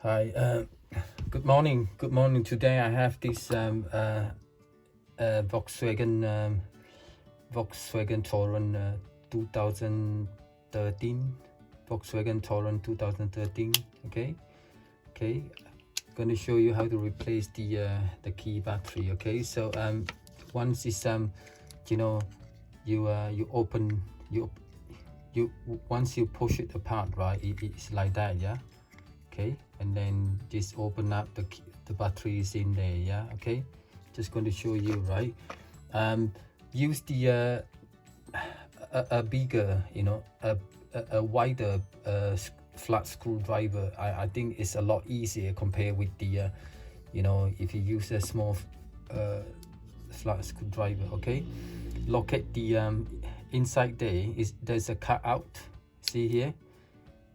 Hi, good morning. Good morning. Today I have this Volkswagen Touran 2013. Volkswagen Touran 2013. Okay. Going to show you how to replace the key battery. Okay, so once it's you open you once you push it apart, right? It's like that, yeah. Okay, and then just open up the batteries in there, yeah. Okay, just going to show you, right? Use the a bigger, a wider flat screwdriver. I think it's a lot easier compared with the if you use a small flat screwdriver. Okay, locate the inside there there's a cut out. See here,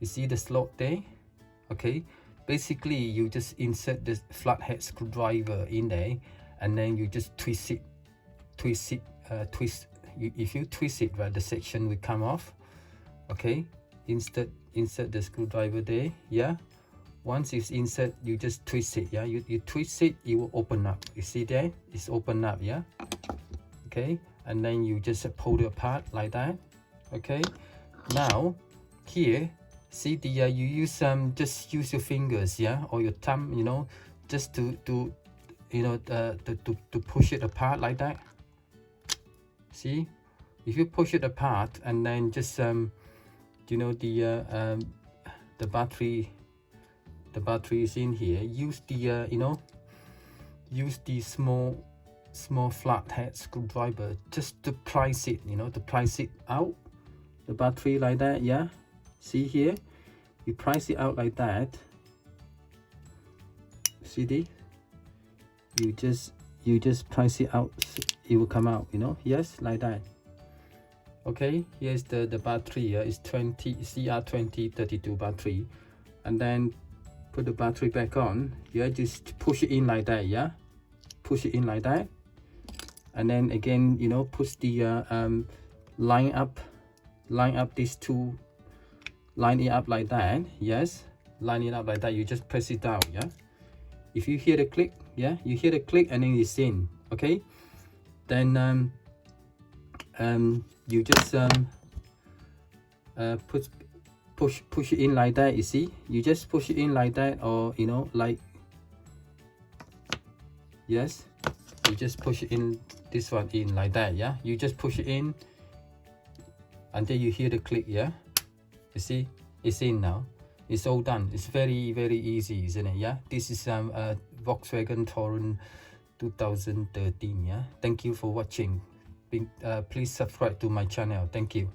you see the slot there. Okay, basically you just insert the flathead screwdriver in there, and then you just twist. If you twist it, right, the section will come off. Okay, insert the screwdriver there, yeah. Once it's insert, you just twist it, yeah. You twist it, it will open up. You see there, it's open up, yeah. Okay, and then you just pull it apart like that. Okay, now here, see the you use just use your fingers, yeah, or your thumb, just to push it apart like that. See, if you push it apart and then just the battery is in here, use the use the small flathead screwdriver just to prise it, to prise it out the battery like that, yeah. See here, you prise it out like that. See this? You just prise it out, it will come out, yes, like that. Okay, here's the battery. It's 20 CR2032 battery, and then put the battery back on. Yeah, just push it in like that, yeah. Push it in like that, and then again, push the line up these two. Line it up like that, yes. Line it up like that. You just press it down, yeah. If you hear the click, yeah, you hear the click, and then it's in. Okay, then you just push it in like that. You see, you just push it in like that, or like, yes, you just push it in, this one in like that, yeah. You just push it in until you hear the click, yeah. You see, it's in now. It's all done. It's very, very easy, isn't it? Yeah. This is Volkswagen Touran 2013. Yeah. Thank you for watching. Please subscribe to my channel. Thank you.